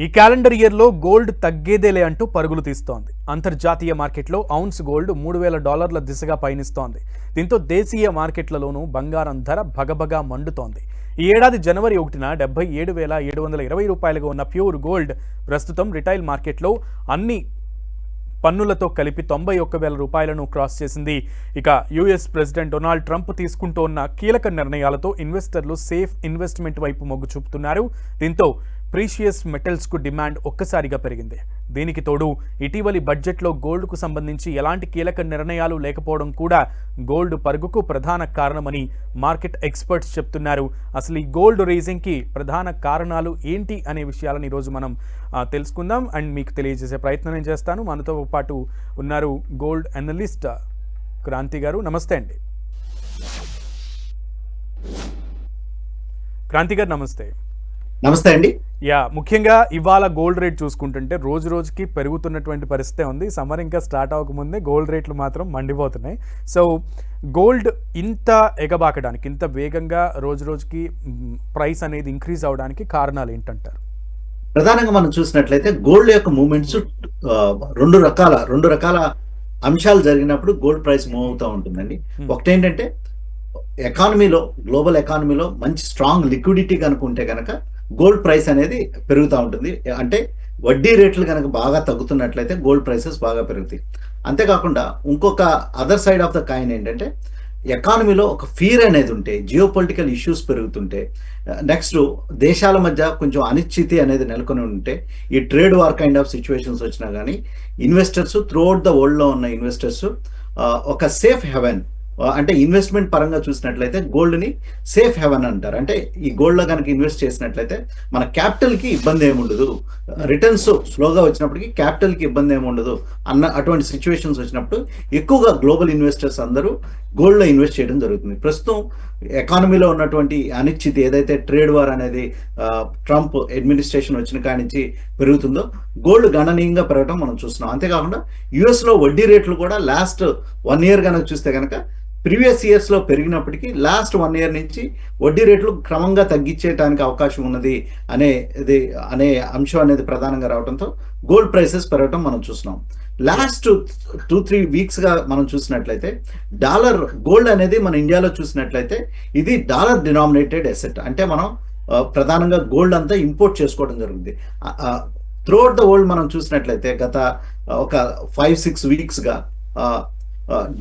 ఈ క్యాలెండర్ ఇయర్లో గోల్డ్ తగ్గేదేలే అంటూ పరుగులు తీస్తోంది. అంతర్జాతీయ మార్కెట్లో ఔన్స్ గోల్డ్ $3,000 దిశగా పయనిస్తోంది. దీంతో దేశీయ మార్కెట్లలోనూ బంగారం ధర భగభగా మండుతోంది. ఈ ఏడాది జనవరి 1న $77,720 ఉన్న ప్యూర్ గోల్డ్ ప్రస్తుతం రిటైల్ మార్కెట్లో అన్ని పన్నులతో కలిపి $91,000 క్రాస్ చేసింది. ఇక యుఎస్ ప్రెసిడెంట్ డొనాల్డ్ ట్రంప్ తీసుకుంటోన్న కీలక నిర్ణయాలతో ఇన్వెస్టర్లు సేఫ్ ఇన్వెస్ట్మెంట్ వైపు మొగ్గు చూపుతున్నారు. దీంతో ప్రీషియస్ మెటల్స్కు డిమాండ్ ఒక్కసారిగా పెరిగింది. దీనికి తోడు ఇటీవలి బడ్జెట్లో గోల్డ్కు సంబంధించి ఎలాంటి కీలక నిర్ణయాలు లేకపోవడం కూడా గోల్డ్ పరుగుకు ప్రధాన కారణమని మార్కెట్ ఎక్స్పర్ట్స్ చెప్తున్నారు. అసలు ఈ గోల్డ్ రేజింగ్కి ప్రధాన కారణాలు ఏంటి అనే విషయాలను ఈరోజు మనం తెలుసుకుందాం అండ్ మీకు తెలియజేసే ప్రయత్నం నేను చేస్తాను. మనతో పాటు ఉన్నారు గోల్డ్ అనలిస్ట్ క్రాంతి గారు. నమస్తే అండి. క్రాంతి గారు నమస్తే. నమస్తే అండి. ముఖ్యంగా ఇవాళ గోల్డ్ రేట్ చూసుకుంటుంటే రోజు రోజుకి పెరుగుతున్నటువంటి పరిస్థితి ఉంది. సమ్మర్ ఇంకా స్టార్ట్ అవ్వకముందే గోల్డ్ రేట్లు మాత్రం మండిపోతున్నాయి. సో గోల్డ్ ఇంత ఎగబాకడానికి, ఇంత వేగంగా రోజు రోజుకి ప్రైస్ అనేది ఇంక్రీజ్ అవడానికి కారణాలు ఏంటంటారు? ప్రధానంగా మనం చూసినట్లయితే గోల్డ్ యొక్క మూవ్మెంట్స్ రెండు రకాల అంశాలు జరిగినప్పుడు గోల్డ్ ప్రైస్ మూవ్ అవుతూ ఉంటుందండి. ఒకటేంటంటే గ్లోబల్ ఎకానమీలో మంచి స్ట్రాంగ్ లిక్విడిటీ కనుక ఉంటే కనుక గోల్డ్ ప్రైస్ అనేది పెరుగుతూ ఉంటుంది. అంటే వడ్డీ రేట్లు కనుక బాగా తగ్గుతున్నట్లయితే గోల్డ్ ప్రైసెస్ బాగా పెరుగుతాయి. అంతేకాకుండా ఇంకొక other side of the coin ఏంటంటే ఎకానమీలో ఒక ఫియర్ అనేది ఉంటే, జియో పొలిటికల్ ఇష్యూస్ పెరుగుతుంటే, నెక్స్ట్ దేశాల మధ్య కొంచెం అనిశ్చితి అనేది నెలకొని ఉంటే, ఈ trade war kind of situations వచ్చినా కానీ ఇన్వెస్టర్స్ త్రూఅవుట్ ద వరల్డ్లో ఉన్న ఇన్వెస్టర్స్ ఒక సేఫ్ హెవెన్, అంటే ఇన్వెస్ట్మెంట్ పరంగా చూసినట్లయితే గోల్డ్ని సేఫ్ హెవెన్ అంటారు. అంటే ఈ గోల్డ్లో కనుక ఇన్వెస్ట్ చేసినట్లయితే మన క్యాపిటల్కి ఇబ్బంది ఏముండదు, రిటర్న్స్ స్లోగా వచ్చినప్పటికీ క్యాపిటల్కి ఇబ్బంది ఏముండదు అన్న అటువంటి సిచ్యువేషన్స్ వచ్చినప్పుడు ఎక్కువగా గ్లోబల్ ఇన్వెస్టర్స్ అందరూ గోల్డ్లో ఇన్వెస్ట్ చేయడం జరుగుతుంది. ప్రస్తుతం ఎకానమీలో ఉన్నటువంటి అనిశ్చితి ఏదైతే ట్రేడ్ వార్ అనేది ట్రంప్ అడ్మినిస్ట్రేషన్ వచ్చిన కాడి నుంచి పెరుగుతుందో గోల్డ్ గణనీయంగా పెరగడం మనం చూస్తున్నాం. అంతేకాకుండా యుఎస్లో వడ్డీ రేట్లు కూడా లాస్ట్ 1 year కనుక చూస్తే కనుక ప్రీవియస్ ఇయర్స్లో పెరిగినప్పటికీ లాస్ట్ 1 year నుంచి వడ్డీ రేట్లు క్రమంగా తగ్గించేయడానికి అవకాశం ఉన్నది అనే అంశం అనేది ప్రధానంగా రావడంతో గోల్డ్ ప్రైసెస్ పెరగడం మనం చూస్తున్నాం. లాస్ట్ 2-3 weeksగా మనం చూసినట్లయితే గోల్డ్ అనేది మన ఇండియాలో చూసినట్లయితే ఇది డాలర్ డినామినేటెడ్ అసెట్. అంటే మనం ప్రధానంగా గోల్డ్ అంతా ఇంపోర్ట్ చేసుకోవడం జరుగుతుంది. త్రూఅవుట్ ద వరల్డ్ మనం చూసినట్లయితే గత ఒక 5-6 weeksగా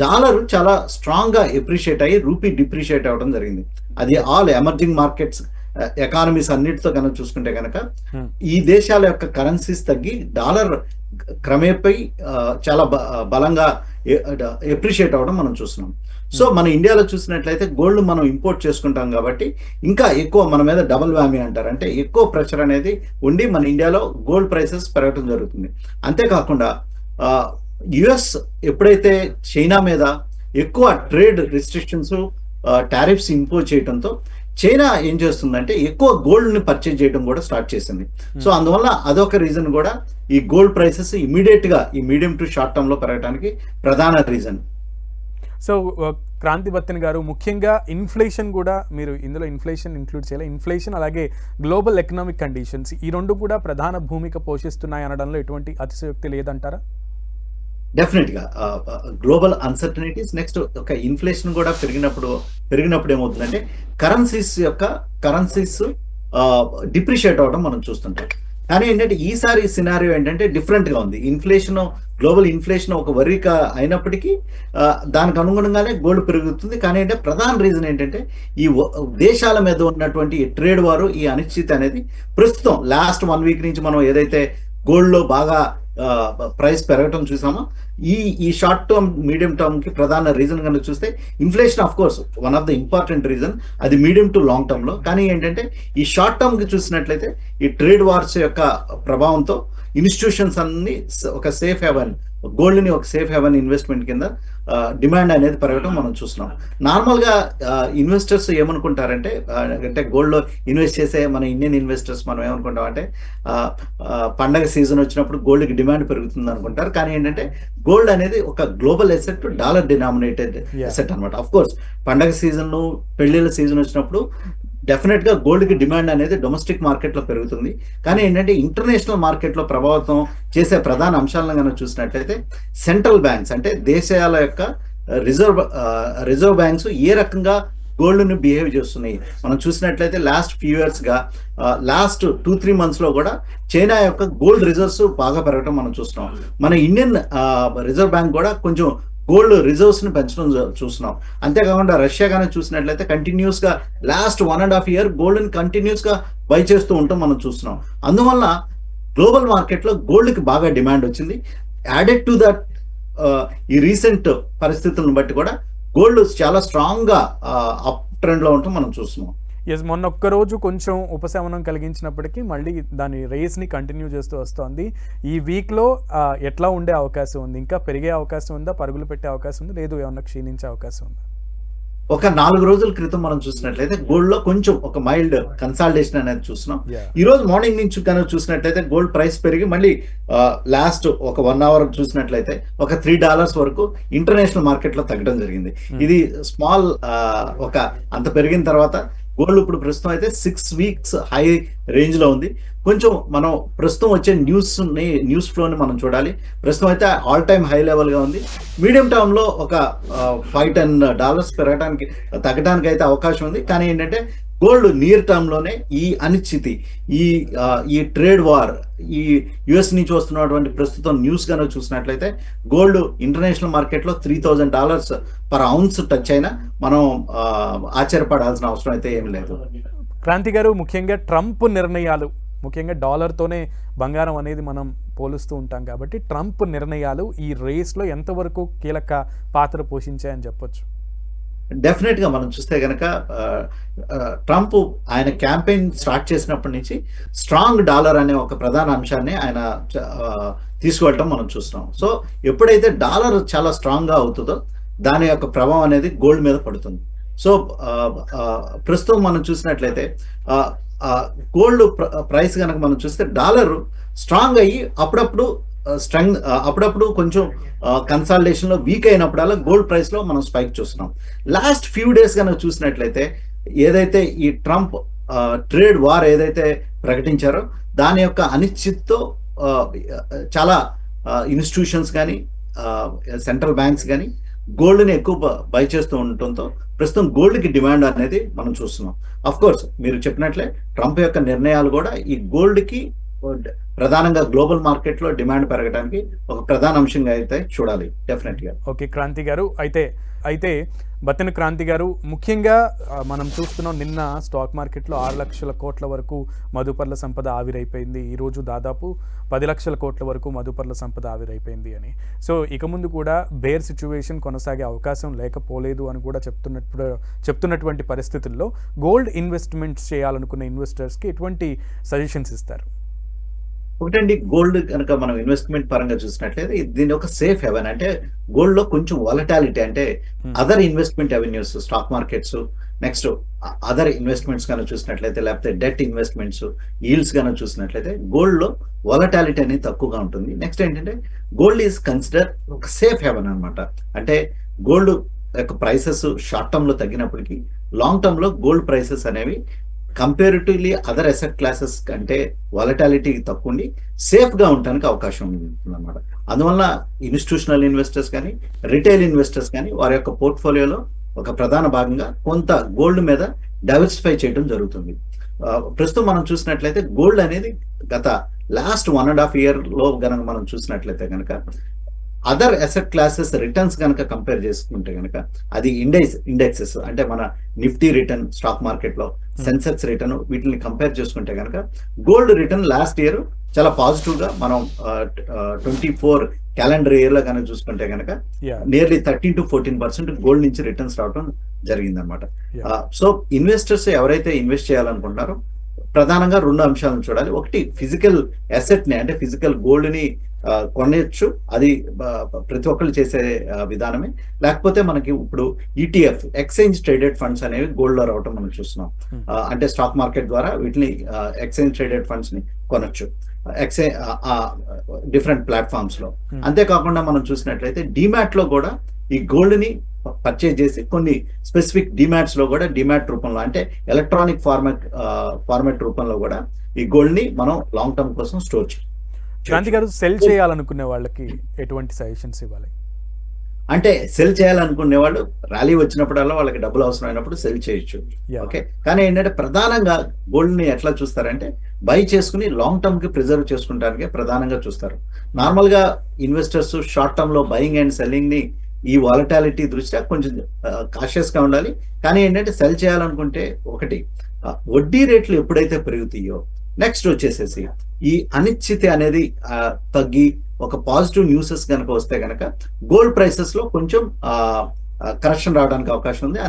డాలర్ చాలా స్ట్రాంగ్గా ఎప్రిషియేట్ అయ్యి రూపీ డిప్రిషియేట్ అవ్వడం జరిగింది. అది ఆల్ ఎమర్జింగ్ మార్కెట్స్ ఎకానమీస్ అన్నిటితో కనుక చూసుకుంటే కనుక ఈ దేశాల యొక్క కరెన్సీస్ తగ్గి డాలర్ క్రమేపై చాలా బలంగా ఎప్రిషియేట్ అవ్వడం మనం చూస్తున్నాం. సో మన ఇండియాలో చూసినట్లయితే గోల్డ్ మనం ఇంపోర్ట్ చేసుకుంటాం కాబట్టి ఇంకా ఎక్కువ మన మీద డబుల్ వ్యామీ అంటారు, అంటే ఎక్కువ ప్రెషర్ అనేది ఉండి మన ఇండియాలో గోల్డ్ ప్రైసెస్ పెరగడం జరుగుతుంది. అంతేకాకుండా యుఎస్ ఎప్పుడైతే చైనా మీద ఎక్కువ ట్రేడ్ రిస్ట్రిక్షన్స్ టారిఫ్స్ ఇంపోజ్ చేయడంతో చైనా ఏం చేస్తుందంటే ఎక్కువ గోల్డ్ని పర్చేజ్ చేయడం కూడా స్టార్ట్ చేసింది. సో అందువల్ల అదొక రీజన్ కూడా ఈ గోల్డ్ ప్రైసెస్ ఇమీడియట్గా ఈ మీడియం టు షార్ట్ టర్మ్లో పెరగడానికి ప్రధాన రీజన్. సో క్రాంతి బత్తన్ గారు, ముఖ్యంగా ఇన్ఫ్లేషన్ కూడా మీరు ఇందులో ఇన్ఫ్లేషన్ ఇంక్లూడ్ చేయాలి. ఇన్ఫ్లేషన్ అలాగే గ్లోబల్ ఎకనామిక్ కండిషన్స్ ఈ రెండు కూడా ప్రధాన భూమిక పోషిస్తున్నాయి అనడంలో ఎటువంటి అతిశయోక్తి లేదంటారా? డెఫినెట్గా గ్లోబల్ అన్సర్టనిటీస్, నెక్స్ట్ ఒక ఇన్ఫ్లేషన్ కూడా పెరిగినప్పుడు ఏమవుతుందంటే కరెన్సీస్ డిప్రిషియేట్ అవ్వడం మనం చూస్తుంటాం. కానీ ఏంటంటే ఈసారి సినారియో ఏంటంటే డిఫరెంట్గా ఉంది. గ్లోబల్ ఇన్ఫ్లేషన్ ఒక వరిక అయినప్పటికీ దానికి అనుగుణంగానే గోల్డ్ పెరుగుతుంది. కానీ అంటే ప్రధాన రీజన్ ఏంటంటే ఈ దేశాల మీద ఉన్నటువంటి ట్రేడ్ వారు, ఈ అనిశ్చితి అనేది ప్రస్తుతం లాస్ట్ 1 week నుంచి మనం ఏదైతే గోల్డ్లో బాగా ప్రైస్ పెరగటం చూసామో ఈ షార్ట్ టర్మ్ మీడియం టర్మ్ కి ప్రధాన రీజన్ కనుక చూస్తే inflation of course one of the important reason, అది మీడియం టు లాంగ్ టర్మ్ లో. కానీ ఏంటంటే ఈ షార్ట్ టర్మ్ కి చూసినట్లయితే ఈ ట్రేడ్ వార్స్ యొక్క ప్రభావంతో ఇన్స్టిట్యూషన్స్ అన్ని ఒక సేఫ్ హెవెన్, గోల్డ్ని ఒక సేఫ్ హెవెన్ ఇన్వెస్ట్మెంట్ కింద డిమాండ్ అనేది పెరగడం మనం చూస్తున్నాం. నార్మల్గా ఇన్వెస్టర్స్ ఏమనుకుంటారంటే, అంటే గోల్డ్లో ఇన్వెస్ట్ చేసే మన ఇండియన్ ఇన్వెస్టర్స్ మనం ఏమనుకుంటాం అంటే పండగ సీజన్ వచ్చినప్పుడు గోల్డ్కి డిమాండ్ పెరుగుతుంది అనుకుంటారు. కానీ ఏంటంటే గోల్డ్ అనేది ఒక global asset, dollar denominated asset అనమాట. ఆఫ్ కోర్స్ పండగ సీజన్, పెళ్లిళ్ళ సీజన్ వచ్చినప్పుడు డెఫినెట్ గా గోల్డ్ కి డిమాండ్ అనేది డొమెస్టిక్ మార్కెట్ లో పెరుగుతుంది. కానీ ఏంటంటే ఇంటర్నేషనల్ మార్కెట్ లో ప్రభావితం చేసే ప్రధాన అంశాలను కనుక చూసినట్లయితే సెంట్రల్ బ్యాంక్స్ అంటే దేశాల యొక్క రిజర్వ్ బ్యాంక్స్ ఏ రకంగా గోల్డ్ ని బిహేవ్ చేస్తున్నాయి మనం చూసినట్లయితే లాస్ట్ ఫ్యూ ఇయర్స్ గా లాస్ట్ 2-3 months లో కూడా చైనా యొక్క గోల్డ్ రిజర్వ్స్ బాగా పెరగడం మనం చూస్తున్నాం. మన ఇండియన్ రిజర్వ్ బ్యాంక్ కూడా కొంచెం గోల్డ్ రిజర్వ్స్ ని పెంచడం చూస్తున్నాం. అంతేకాకుండా రష్యా కానీ చూసినట్లయితే కంటిన్యూస్ గా లాస్ట్ 1.5 year గోల్డ్ ని కంటిన్యూస్ గా బై చేస్తూ ఉంటాం మనం చూస్తున్నాం. అందువల్ల గ్లోబల్ మార్కెట్ లో గోల్డ్ కి బాగా డిమాండ్ వచ్చింది. యాడెడ్ టు దట్ ఈ రీసెంట్ పరిస్థితులను బట్టి కూడా గోల్డ్ చాలా స్ట్రాంగ్ గా అప్ ట్రెండ్ లో ఉంటాం మనం చూస్తున్నాం. ఎస్, మొన్న ఒక్కరోజు కొంచెం ఉపశమనం కలిగించినప్పటికీ మళ్ళీ దాని రేస్ని కంటిన్యూ చేస్తూ వస్తోంది. ఈ వీక్లో ఎట్లా ఉండే అవకాశం ఉంది? ఇంకా పెరిగే అవకాశం ఉందా? పరుగులు పెట్టే అవకాశం ఉంది? లేదు ఏమన్నా క్షీణించే అవకాశం ఉందా? ఒక 4 రోజుల క్రితం మనం చూసినట్లయితే గోల్డ్ లో కొంచెం ఒక మైల్డ్ కన్సాలిడేషన్ అనేది చూస్తున్నాం. ఈ రోజు మార్నింగ్ నుంచి కనుక చూసినట్లయితే గోల్డ్ ప్రైస్ పెరిగి మళ్ళీ లాస్ట్ ఒక 1 hour చూసినట్లయితే ఒక $3 వరకు ఇంటర్నేషనల్ మార్కెట్ లో తగ్గడం జరిగింది. ఇది స్మాల్ ఒక అంత పెరిగిన తర్వాత గోల్డ్ ఇప్పుడు ప్రస్తుతం అయితే 6 weeks హై రేంజ్ లో ఉంది. కొంచెం మనం ప్రస్తుతం వచ్చే న్యూస్ ఫ్లోని మనం చూడాలి. ప్రస్తుతం అయితే ఆల్ టైమ్ హై లెవెల్ గా ఉంది. మీడియం టర్మ్ లో ఒక $5-10 పెరగడానికి తగ్గడానికి అయితే అవకాశం ఉంది. కానీ ఏంటంటే గోల్డ్ నియర్ టర్మ్ లోనే ఈ అనిశ్చితి, ఈ ట్రేడ్ వార్, ఈ యుఎస్ నుంచి వస్తున్నటువంటి ప్రస్తుతం న్యూస్ కనుక చూసినట్లయితే గోల్డ్ ఇంటర్నేషనల్ మార్కెట్ లో $3,000 per ounce టచ్ అయినా మనం ఆశ్చర్యపడాల్సిన అవసరం అయితే ఏమి లేదు. క్రాంతి గారు, ముఖ్యంగా ట్రంప్ నిర్ణయాలు, ముఖ్యంగా డాలర్తోనే బంగారం అనేది మనం పోలుస్తూ ఉంటాం కాబట్టి ట్రంప్ నిర్ణయాలు ఈ రేస్లో ఎంతవరకు కీలక పాత్ర పోషించాయని చెప్పొచ్చు? డెఫినెట్ గా మనం చూస్తే గనక ట్రంప్ ఆయన క్యాంపెయిన్ స్టార్ట్ చేసినప్పటి నుంచి స్ట్రాంగ్ డాలర్ అనే ఒక ప్రధాన అంశాన్ని ఆయన తీసుకువెళ్ళటం మనం చూస్తున్నాం. సో ఎప్పుడైతే డాలర్ చాలా స్ట్రాంగ్ గా అవుతుందో దాని యొక్క ప్రభావం అనేది గోల్డ్ మీద పడుతుంది. సో ప్రస్తుతం మనం చూసినట్లయితే గోల్డ్ ప్రైస్ కనుక మనం చూస్తే డాలర్ స్ట్రాంగ్ అయ్యి అప్పుడప్పుడు కొంచెం కన్సాలిడేషన్ లో వీక్ అయినప్పుడల్లా గోల్డ్ ప్రైస్ లో మనం స్పైక్ చూస్తున్నాం. లాస్ట్ ఫ్యూ డేస్ కనుక చూసినట్లయితే ఏదైతే ఈ ట్రంప్ ట్రేడ్ వార్ ఏదైతే ప్రకటించారో దాని యొక్క అనిశ్చితితో చాలా ఇన్స్టిట్యూషన్స్ కానీ సెంట్రల్ బ్యాంక్స్ కానీ గోల్డ్ ని ఎక్కువ బై చేస్తూ ఉండటంతో ప్రస్తుతం గోల్డ్ కి డిమాండ్ అనేది మనం చూస్తున్నాం. అఫ్ కోర్స్ మీరు చెప్పినట్లే ట్రంప్ యొక్క నిర్ణయాలు కూడా ఈ గోల్డ్ కి ప్రధానంగా గ్లోబల్ మార్కెట్ లో డిమాండ్ పెరగడానికి ఒక ప్రధాన అంశంగా అయితే చూడాలి డెఫినెట్ గా. ఓకే క్రాంతి గారు, అయితే బత్తెన క్రాంతి గారు, ముఖ్యంగా మనం చూస్తున్నాం నిన్న స్టాక్ మార్కెట్లో 6 లక్షల కోట్ల వరకు మదుపర్ల సంపద ఆవిరైపోయింది. ఈరోజు దాదాపు 10 లక్షల కోట్ల వరకు మదుపర్ల సంపద ఆవిరైపోయింది అని. సో ఇక ముందు కూడా బేర్ సిచ్యువేషన్ కొనసాగే అవకాశం లేకపోలేదు అని కూడా చెప్తున్నటువంటి పరిస్థితుల్లో గోల్డ్ ఇన్వెస్ట్మెంట్స్ చేయాలనుకున్న ఇన్వెస్టర్స్కి ఎటువంటి సజెషన్స్ ఇస్తారు? ఒకటండి, గోల్డ్ కనుక మనం ఇన్వెస్ట్మెంట్ పరంగా చూసినట్లయితే దీని ఒక సేఫ్ హెవెన్. అంటే గోల్డ్ లో కొంచెం వాలటాలిటీ, అంటే other investment avenues, stock markets, next other investments కనుక చూసినట్లయితే, లేకపోతే డెట్ ఇన్వెస్ట్మెంట్స్, ఈల్డ్స్ కనుక చూసినట్లయితే గోల్డ్ లో వాలటాలిటీ అనేది తక్కువగా ఉంటుంది. నెక్స్ట్ ఏంటంటే గోల్డ్ ఈజ్ కన్సిడర్ ఒక సేఫ్ హెవెన్ అనమాట. అంటే గోల్డ్ యొక్క ప్రైసెస్ షార్ట్ టర్మ్ లో తగ్గినప్పటికీ లాంగ్ టర్మ్ లో గోల్డ్ ప్రైసెస్ అనేవి కంపేరిటివ్లీ అదర్ అసెట్ క్లాసెస్ కంటే వాలటాలిటీ తక్కువ ఉండి సేఫ్ గా ఉండడానికి అవకాశం ఉంటుంది అనమాట. అందువల్ల ఇన్స్టిట్యూషనల్ ఇన్వెస్టర్స్ కానీ రిటైల్ ఇన్వెస్టర్స్ కానీ వారి యొక్క పోర్ట్ఫోలియోలో ఒక ప్రధాన భాగంగా కొంత గోల్డ్ మీద డైవర్సిఫై చేయడం జరుగుతుంది. ప్రస్తుతం మనం చూసినట్లయితే గోల్డ్ అనేది గత లాస్ట్ 1.5 year లో కనుక మనం చూసినట్లయితే కనుక అదర్ అసెట్ క్లాసెస్ రిటర్న్స్ కనుక కంపేర్ చేసుకుంటే కనుక అది ఇండెక్సెస్ అంటే మన నిఫ్టీ రిటర్న్, స్టాక్ మార్కెట్ లో సెన్సెక్స్ రిటర్న్, వీటిని కంపేర్ చేసుకుంటే కనుక గోల్డ్ రిటర్న్ లాస్ట్ ఇయర్ చాలా పాజిటివ్ గా మనం 24 calendar year లో కనుక చూసుకుంటే కనుక నియర్లీ 13-14% గోల్డ్ నుంచి రిటర్న్స్ రావడం జరిగింది అనమాట. సో ఇన్వెస్టర్స్ ఎవరైతే ఇన్వెస్ట్ చేయాలనుకుంటున్నారో ప్రధానంగా 2 అంశాలను చూడాలి. ఒకటి ఫిజికల్ అసెట్ ని, అంటే ఫిజికల్ గోల్డ్ ని కొనవచ్చు, అది ప్రతి ఒక్కరు చేసే విధానమే. లేకపోతే మనకి ఇప్పుడు ఈటీఎఫ్, ఎక్స్చేంజ్ ట్రేడెడ్ ఫండ్స్ అనేవి గోల్డ్ లో రావటం మనం చూస్తున్నాం. అంటే స్టాక్ మార్కెట్ ద్వారా వీటిని ఎక్స్చేంజ్ ట్రేడెడ్ ఫండ్స్ ని కొనొచ్చు డిఫరెంట్ ప్లాట్ఫామ్స్ లో. అంతేకాకుండా మనం చూసినట్లయితే డిమాట్ లో కూడా ఈ గోల్డ్ ని పర్చేజ్ చేసి కొన్ని స్పెసిఫిక్ డిమాట్స్ లో కూడా డిమాట్ రూపంలో అంటే ఎలక్ట్రానిక్ ఫార్మాట్ రూపంలో కూడా ఈ గోల్డ్ ని మనం లాంగ్ టర్మ్ కోసం స్టోర్ క్రాంతి గారు, సెల్ చేయాలనుకునే వాళ్ళకి ఎటువంటి సజెషన్స్ ఇవ్వాలి? అంటే సెల్ చేయాలనుకునే వాళ్ళు ర్యాలీ వచ్చినప్పుడల్లా వాళ్ళకి డబ్బులు అవసరమైనప్పుడు సెల్ చేయొచ్చు. ఓకే, కానీ ఏంటంటే ప్రధానంగా గోల్డ్ ని ఎట్లా చూస్తారంటే బై చేసుకుని లాంగ్ టర్మ్ కి ప్రిజర్వ్ చేసుకుంటానికి ప్రధానంగా చూస్తారు. నార్మల్ గా ఇన్వెస్టర్స్ షార్ట్ టర్మ్ లో బయింగ్ అండ్ సెల్లింగ్ ని ఈ వాలటాలిటీ దృష్ట్యా కొంచెం కాషియస్ గా ఉండాలి. కానీ ఏంటంటే సెల్ చేయాలనుకుంటే ఒకటి వడ్డీ రేట్లు ఎప్పుడైతే పెరుగుతాయో నెక్స్ట్ వచ్చేసేసి ఈ అనిశ్చితి అనేది తగ్గి ఒక పాజిటివ్ న్యూసెస్ కనుక వస్తే కనుక గోల్డ్ ప్రైసెస్ లో కొంచెం కరెక్షన్ రావడానికి అవకాశం ఉంది.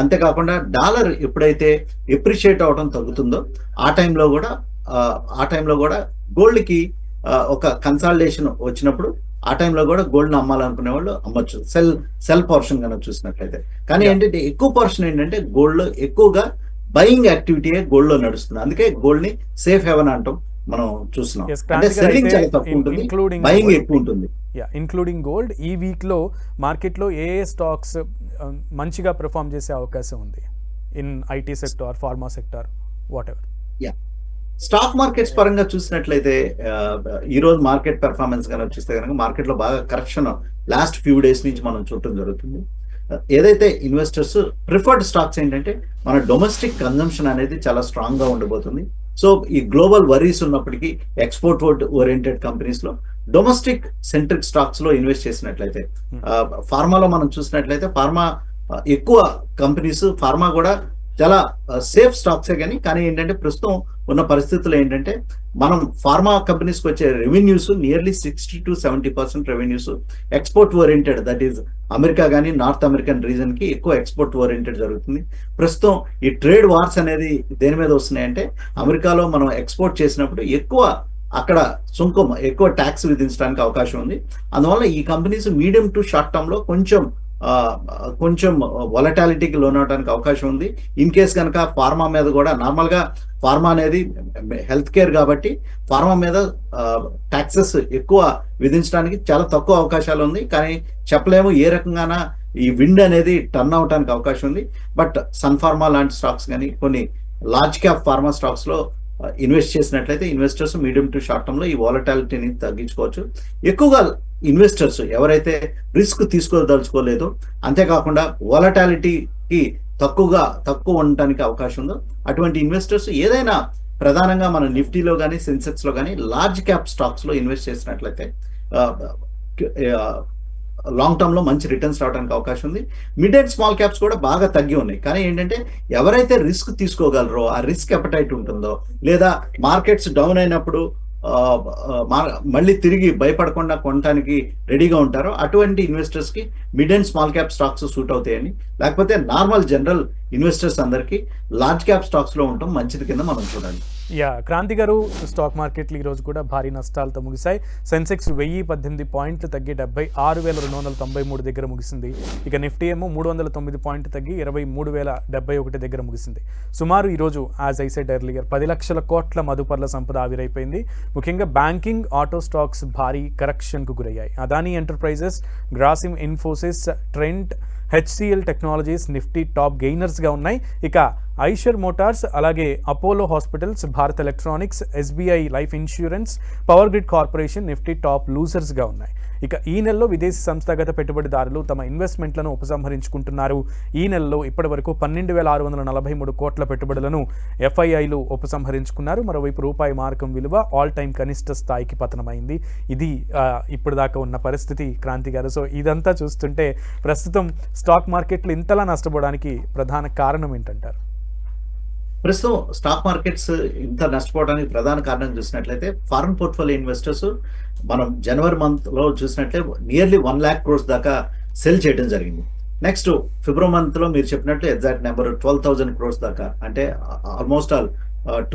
అంతేకాకుండా డాలర్ ఎప్పుడైతే ఎప్రిషియేట్ అవడం తగ్గుతుందో ఆ టైంలో కూడా గోల్డ్ కి ఒక కన్సాలిడేషన్ వచ్చినప్పుడు ఆ టైంలో కూడా గోల్డ్ ని అమ్మాలనుకునే వాళ్ళు అమ్మొచ్చు, సెల్ పోర్షన్ కనుక చూసినట్లయితే. కానీ ఏంటంటే ఎక్కువ పోర్షన్ ఏంటంటే గోల్డ్ లో ఎక్కువగా బయింగ్ యాక్టివిటీ గోల్డ్ లో నడుస్తుంది. అందుకే గోల్డ్ ని సేఫ్ హెవెన్ అంటాం మనం చూస్తున్నాం. అంటే సెల్లింగ్ చాలా తక్కువ ఉంటుంది, బయింగ్ ఎక్కువ ఉంటుంది. ఇంక్లూడింగ్ గోల్డ్, ఈ వీక్ లో మార్కెట్ లో ఏ స్టాక్స్ మంచిగా పెర్ఫార్మ్ చేసే అవకాశం ఉంది in IT sector, pharma sector, what ever? Stock markets పరంగా చూసినట్లయితే ఈ రోజు మార్కెట్ పెర్ఫార్మెన్స్ కనుక చూస్తే కనుక మార్కెట్ లో బాగా కరెక్షన్ లాస్ట్ ఫ్యూ డేస్ నుంచి మనం చూడటం జరుగుతుంది. ఏదైతే ఇన్వెస్టర్స్ ప్రిఫర్డ్ స్టాక్స్ ఏంటంటే మన డొమెస్టిక్ కన్జంప్షన్ అనేది చాలా స్ట్రాంగ్ గా ఉండబోతుంది. సో ఈ గ్లోబల్ వరీస్ ఉన్నప్పటికీ ఎక్స్పోర్ట్ ఓరియంటెడ్ కంపెనీస్ లో డొమెస్టిక్ సెంట్రిక్ స్టాక్స్ లో ఇన్వెస్ట్ చేసినట్లయితే ఫార్మాలో మనం చూసినట్లయితే ఫార్మా ఎక్కువ కంపెనీస్ ఫార్మా కూడా చాలా సేఫ్ స్టాక్సే. కానీ ఏంటంటే ప్రస్తుతం ఉన్న పరిస్థితుల్లో ఏంటంటే మనం ఫార్మా కంపెనీస్ కి వచ్చే revenues nearly 60-70% revenues export oriented, that is America కానీ నార్త్ అమెరికన్ రీజన్ కి ఎక్కువ ఎక్స్పోర్ట్ ఓరియంటెడ్ జరుగుతుంది. ప్రస్తుతం ఈ ట్రేడ్ వార్స్ అనేది దేని మీద వస్తున్నాయంటే అమెరికాలో మనం ఎక్స్పోర్ట్ చేసినప్పుడు అక్కడ సుంకం ఎక్కువ ట్యాక్స్ విధించడానికి అవకాశం ఉంది. అందువల్ల ఈ companies medium to short term లో కొంచెం వాలటాలిటీకి లోనవడానికి అవకాశం ఉంది. ఇన్ కేస్ కనుక ఫార్మా మీద కూడా నార్మల్ గా ఫార్మా అనేది హెల్త్ కేర్ కాబట్టి ఫార్మా మీద ట్యాక్సెస్ ఎక్కువ విధించడానికి చాలా తక్కువ అవకాశాలు ఉంది. కానీ చెప్పలేము ఏ రకంగాన ఈ విండ్ అనేది టర్న్ అవడానికి అవకాశం ఉంది. బట్ సన్ ఫార్మా లాంటి స్టాక్స్ కానీ కొన్ని లార్జ్ క్యాప్ ఫార్మా స్టాక్స్ లో ఇన్వెస్ట్ చేసినట్లయితే investors medium to short term లో ఈ వాలటాలిటీని తగ్గించుకోవచ్చు. ఎక్కువగా ఇన్వెస్టర్స్ ఎవరైతే రిస్క్ తీసుకోదలుచుకోలేదో, అంతేకాకుండా వాలటాలిటీకి తక్కువ ఉండటానికి అవకాశం ఉందో అటువంటి ఇన్వెస్టర్స్ ఏదైనా ప్రధానంగా మన నిఫ్టీలో కానీ సెన్సెక్స్ లో కానీ లార్జ్ క్యాప్ స్టాక్స్ లో ఇన్వెస్ట్ చేసినట్లయితే లాంగ్ టర్మ్ లో మంచి రిటర్న్స్ రావడానికి అవకాశం ఉంది. మిడ్ అండ్ స్మాల్ క్యాప్స్ కూడా బాగా తగ్గి ఉన్నాయి. కానీ ఏంటంటే ఎవరైతే రిస్క్ తీసుకోగలరో, ఆ రిస్క్ అపెటైట్ ఉంటుందో, లేదా మార్కెట్స్ డౌన్ అయినప్పుడు మళ్ళీ తిరిగి భయపడకుండా కొనడానికి రెడీగా ఉంటారో అటువంటి ఇన్వెస్టర్స్ కి mid and small cap stocks suit అవుతాయని, లేకపోతే నార్మల్ జనరల్ ఇన్వెస్టర్స్ అందరికి లార్జ్ క్యాప్ స్టాక్స్ లో ఉండటం మంచిది కింద మనం చూడాలి. క్రాంతి గారు, స్టాక్ మార్కెట్లు ఈరోజు కూడా భారీ నష్టాలతో ముగిశాయి. సెన్సెక్స్ 1018 పాయింట్లు తగ్గి 76,293 దగ్గర ముగిసింది. ఇక నిఫ్టీ ఏమో 309 పాయింట్లు తగ్గి 23,071 దగ్గర ముగిసింది. సుమారు ఈరోజు యాజ్ ఐ సెడ్ ఎర్లియర్ 10 లక్షల కోట్ల మదుపర్ల సంపద ఆవిరైపోయింది. ముఖ్యంగా బ్యాంకింగ్, ఆటో స్టాక్స్ భారీ కరెక్షన్కు గురయ్యాయి. Adani Enterprises, Grasim Infosys, Trent, HCL Technologies Nifty top గెయినర్స్గా ఉన్నాయి. ఇక ఐషర్ మోటార్స్, అలాగే Apollo Hospitals, Bharat Electronics, SBI Life Insurance, Power Grid Corporation Nifty top లూజర్స్గా ఉన్నాయి. ఇక ఈ నెలలో విదేశీ సంస్థాగత పెట్టుబడిదారులు తమ ఇన్వెస్ట్మెంట్లను ఉపసంహరించుకుంటున్నారు. ఈ నెలలో ఇప్పటి వరకు 12,643 కోట్ల పెట్టుబడులను ఎఫ్ఐఐలు ఉపసంహరించుకున్నారు. మరోవైపు రూపాయి మారకం విలువ ఆల్ టైమ్ కనిష్ట స్థాయికి పతనమైంది. ఇది ఇప్పుడు దాకా ఉన్న పరిస్థితి క్రాంతి గారు. సో ఇదంతా చూస్తుంటే ప్రస్తుతం స్టాక్ మార్కెట్లు ఇంతలా నష్టపోవడానికి ప్రధాన కారణం ఏంటంటారు? ప్రస్తుతం స్టాక్ మార్కెట్స్ ఇంత నష్టపోవడానికి ప్రధాన కారణం చూసినట్లయితే ఫారెన్ పోర్ట్ఫోలియో ఇన్వెస్టర్స్ మనం జనవరి మంత్ లో చూసినట్లయితే నియర్లీ 1 lakh crores దాకా సెల్ చేయడం జరిగింది. నెక్స్ట్ ఫిబ్రవరి మంత్ లో మీరు చెప్పినట్లు ఎగ్జాక్ట్ నెంబర్ 12,000 crores దాకా, అంటే ఆల్మోస్ట్ ఆల్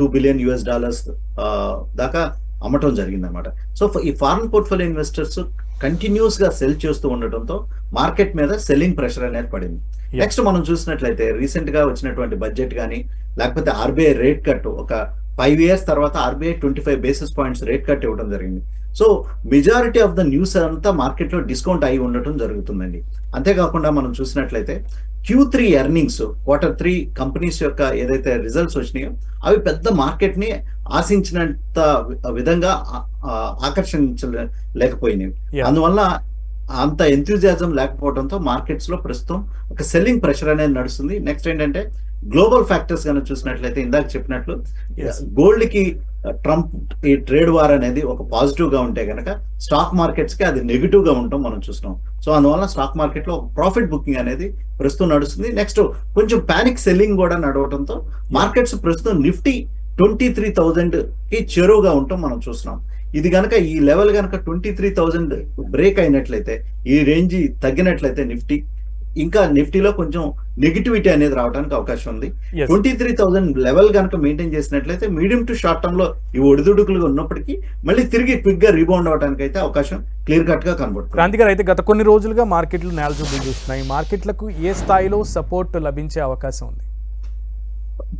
$2 billion దాకా అమ్మటం జరిగింది అనమాట. సో ఈ ఫారెన్ పోర్ట్ఫోలియో ఇన్వెస్టర్స్ కంటిన్యూస్ గా సెల్ చేస్తూ ఉండటంతో మార్కెట్ మీద సెల్లింగ్ ప్రెషర్ అనేది పడింది. నెక్స్ట్ మనం చూసినట్లయితే రీసెంట్ గా వచ్చినటువంటి బడ్జెట్ కానీ, లేకపోతే ఆర్బీఐ రేట్ కట్ ఒక 5 years తర్వాత RBI 25 basis points rate cut ఇవ్వడం జరిగింది. So majority of the news అంతా మార్కెట్లో డిస్కౌంట్ అయి ఉండటం జరుగుతుందండి. అంతేకాకుండా మనం చూసినట్లయితే Q3 ఎర్నింగ్స్ Q3 కంపెనీస్ యొక్క ఏదైతే రిజల్ట్స్ వచ్చినాయో అవి పెద్ద మార్కెట్ ని ఆశించినంత విధంగా ఆకర్షించలేకపోయినాయి. అందువల్ల అంత ఎంతూజియాజం లేకపోవడంతో మార్కెట్స్ లో ప్రస్తుతం ఒక సెల్లింగ్ ప్రెషర్ అనేది నడుస్తుంది. నెక్స్ట్ ఏంటంటే గ్లోబల్ ఫ్యాక్టర్స్ కనుక చూసినట్లయితే ఇందాక చెప్పినట్లు గోల్డ్ కి ట్రంప్ ఈ ట్రేడ్ వార్ అనేది ఒక పాజిటివ్ గా ఉంటే కనుక స్టాక్ మార్కెట్స్ కి అది నెగిటివ్ గా ఉండటం మనం చూస్తున్నాం. సో అందువల్ల స్టాక్ మార్కెట్ లో ఒక ప్రాఫిట్ బుకింగ్ అనేది ప్రస్తుతం నడుస్తుంది. నెక్స్ట్ కొంచెం పానిక్ సెల్లింగ్ కూడా నడవడంతో మార్కెట్స్ ప్రస్తుతం నిఫ్టీ 23,000 కి చేరువుగా ఉండటం మనం చూస్తున్నాం. ఇది కనుక ఈ లెవెల్ కనుక 23,000 బ్రేక్ అయినట్లయితే, ఈ రేంజ్ తగ్గినట్లయితే ఇంకా నిఫ్టీలో కొంచెం నెగిటివిటీ అనేది రావడానికి అవకాశం ఉంది. 23,000 లెవెల్ కనుక మెయింటైన్ చేసినట్లయితే మీడియం టు షార్ట్ టర్మ్ లో ఈ ఒడిదుడుకులుగా ఉన్నప్పటికీ మళ్ళీ తిరిగి క్విక్ గా రీబౌండ్ అవడానికి అయితే అవకాశం క్లియర్ కట్ గా కనబడుతుంది. క్రాంతి గారు, అయితే గత కొన్ని రోజులుగా మార్కెట్లు నేల చూపులు చూస్తున్నాయి. మార్కెట్లకు ఏ స్థాయిలో సపోర్ట్ లభించే అవకాశం ఉంది?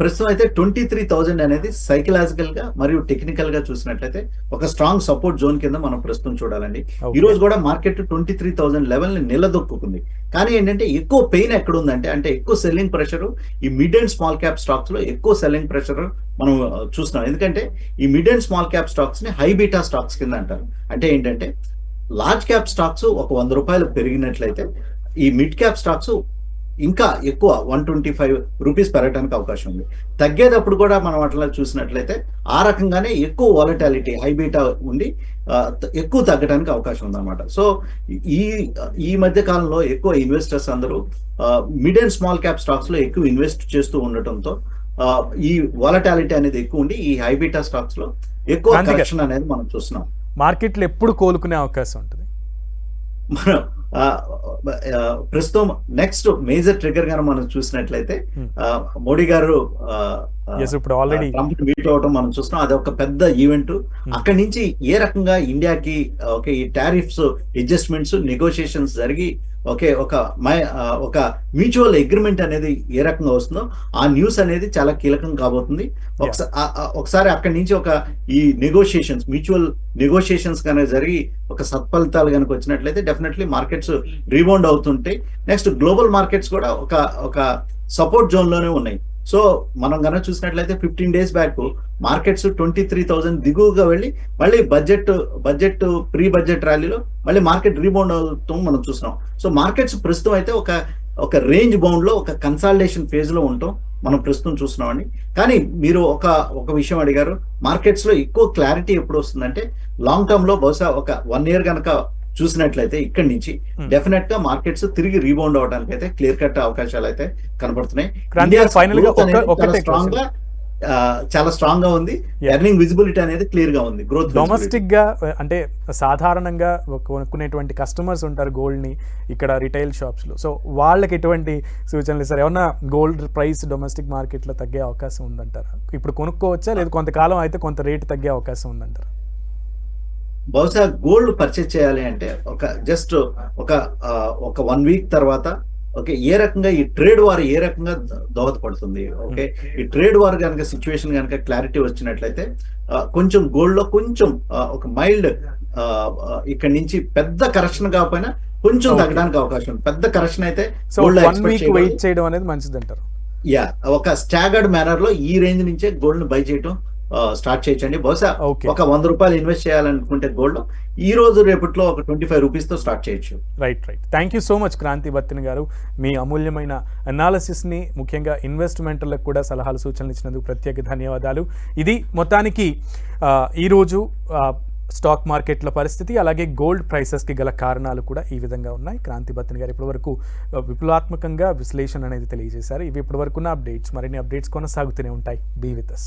ప్రస్తుతం అయితే 23,000 అనేది సైకలాజికల్ గా మరియు టెక్నికల్ గా చూసినట్లయితే ఒక స్ట్రాంగ్ సపోర్ట్ జోన్ కింద మనం ప్రస్తుతం చూడాలండి. ఈ రోజు కూడా మార్కెట్ 23,000 లెవెల్ ని నిలదొక్కుంది. కానీ ఏంటంటే ఎక్కువ పెయిన్ ఎక్కడ ఉందంటే, అంటే ఎక్కువ సెల్లింగ్ ప్రెషర్ ఈ mid and small cap stocks లో ఎక్కువ సెల్లింగ్ ప్రెషర్ మనం చూస్తున్నాం. ఎందుకంటే ఈ mid and small cap stocks ని హై బీటా స్టాక్స్ కింద అంటారు. అంటే ఏంటంటే లార్జ్ క్యాప్ స్టాక్స్ ఒక 100 రూపాయలు పెరిగినట్లయితే ఈ మిడ్ క్యాప్ స్టాక్స్ ఇంకా ఎక్కువ 125 రూపీస్ పెరగడానికి అవకాశం ఉంది. తగ్గేటప్పుడు కూడా మనం అట్లా చూసినట్లయితే ఆ రకంగానే ఎక్కువ వాలటాలిటీ హై బీటా ఉండి ఎక్కువ తగ్గడానికి అవకాశం ఉందన్నమాట. సో ఈ మధ్య కాలంలో ఎక్కువ ఇన్వెస్టర్స్ అందరూ mid and small cap stocks లో ఎక్కువ ఇన్వెస్ట్ చేస్తూ ఉండటంతో ఈ వాలటాలిటీ అనేది ఎక్కువ ఉండి ఈ హై బీటా స్టాక్స్ లో ఎక్కువ కరెక్షన్ అనేది మనం చూస్తున్నాం. మార్కెట్లు ఎప్పుడు కోలుకునే అవకాశం ఉంటుంది? మనం ప్రస్తుతం నెక్స్ట్ మేజర్ ట్రిగర్ గా మనం చూసినట్లయితే మోడీ గారు ట్రంప్ మీట్ అవడం మనం చూస్తున్నాం. అది ఒక పెద్ద ఈవెంట్. అక్కడి నుంచి ఏ రకంగా ఇండియాకి ఈ టారిఫ్స్ అడ్జస్ట్మెంట్స్ నెగోషియేషన్స్ జరిగి ఒక మ్యూచువల్ అగ్రిమెంట్ అనేది ఏ రకంగా వస్తుందో ఆ న్యూస్ అనేది చాలా కీలకం కాబోతుంది. ఒకసారి అక్కడి నుంచి ఈ నెగోషియేషన్స్ మ్యూచువల్ నెగోషియేషన్స్ కనుక జరిగి ఒక సత్ఫలితాలు కనుక వచ్చినట్లయితే డెఫినెట్లీ మార్కెట్స్ రీబౌండ్ అవుతుంటాయి. నెక్స్ట్ గ్లోబల్ మార్కెట్స్ కూడా ఒక సపోర్ట్ జోన్ లోనే ఉన్నాయి. సో మనం కనుక చూసినట్లయితే 15 days బ్యాక్ మార్కెట్స్ 23,000 దిగువగా వెళ్ళి మళ్ళీ బడ్జెట్ ప్రీ బడ్జెట్ ర్యాలీలో మళ్ళీ మార్కెట్ రీబౌండ్ అవుతాం మనం చూస్తున్నాం. సో మార్కెట్స్ ప్రస్తుతం అయితే ఒక రేంజ్ బౌండ్ లో ఒక కన్సాలిడేషన్ ఫేజ్ లో ఉంటాం మనం ప్రస్తుతం చూస్తున్నామండి. కానీ మీరు ఒక విషయం అడిగారు, మార్కెట్స్ లో ఎక్కువ క్లారిటీ ఎప్పుడు వస్తుందంటే లాంగ్ టర్మ్ లో బహుశా ఒక 1 year కనుక చూసినట్లయితే ఇక్కడి నుంచి డెఫినెట్ గా మార్కెట్స్ తిరిగి రీబౌండ్ అవడానికి అయితే క్లియర్ కట్ అవకాశాలు అయితే కనబడుతున్నాయి. చాలా స్ట్రాంగ్ గా ఉంది. ఎర్నింగ్ విజిబిలిటీ అనేది క్లియర్ గా ఉంది. గ్రోత్ డొమెస్టిక్ గా అంటే సాధారణంగా కొనుక్కునేటువంటి కస్టమర్స్ ఉంటారు గోల్డ్ ని ఇక్కడ రిటైల్ షాప్స్ లో. సో వాళ్ళకి ఎటువంటి సూచనలు ఇస్తారు? ఏమన్నా గోల్డ్ ప్రైస్ డొమెస్టిక్ మార్కెట్ లో తగ్గే అవకాశం ఉందంటారా? ఇప్పుడు కొనుక్కోవచ్చా, లేదా కొంతకాలం అయితే కొంత రేటు తగ్గే అవకాశం ఉందంటారా? బహుశా గోల్డ్ పర్చేజ్ చేయాలి అంటే జస్ట్ ఒక 1 week తర్వాత ఏ రకంగా ఈ ట్రేడ్ వార్ ఏ రకంగా దోహదపడుతుంది, ఈ ట్రేడ్ వార్ కనుక సిచ్యువేషన్ కనుక క్లారిటీ వచ్చినట్లయితే కొంచెం గోల్డ్ లో కొంచెం ఒక మైల్డ్ ఇక్కడ నుంచి పెద్ద కరెక్షన్ కాకపోయినా కొంచెం తగ్గడానికి అవకాశం ఉంది. పెద్ద కరెక్షన్ అయితే వెయిట్ చేయడం అనేది మంచిది అంటారు. ఒక స్టాగర్డ్ మేనర్ లో ఈ రేంజ్ నుంచే గోల్డ్ ని బై చేయడం స్టార్ట్ చేయొచ్చండి. బహుశా ఒక 100 రూపాయలు ఇన్వెస్ట్ చేయాలనుకుంటే గోల్డ్ ఈ రోజు రేపట్లో ఒక 25 రూపీస్ తో స్టార్ట్ చేయొచ్చు. Right. Thank you so much Kranthi Battina గారు. మీ అమూల్యమైన అనాలిసిస్ ని, ముఖ్యంగా ఇన్వెస్ట్మెంట్లకు కూడా సలహాలు సూచనలు ఇచ్చినందుకు ప్రత్యేక ధన్యవాదాలు. ఇది మొత్తానికి ఈరోజు స్టాక్ మార్కెట్ల పరిస్థితి, అలాగే గోల్డ్ ప్రైసెస్కి గల కారణాలు కూడా ఈ విధంగా ఉన్నాయి. క్రాంతి బత్తిన గారు ఇప్పటివరకు విప్లవాత్మకంగా విశ్లేషణ అనేది తెలియజేశారు. ఇవి ఇప్పటివరకున్న అప్డేట్స్. మరిన్ని అప్డేట్స్ కొనసాగుతూనే ఉంటాయి. Be with us.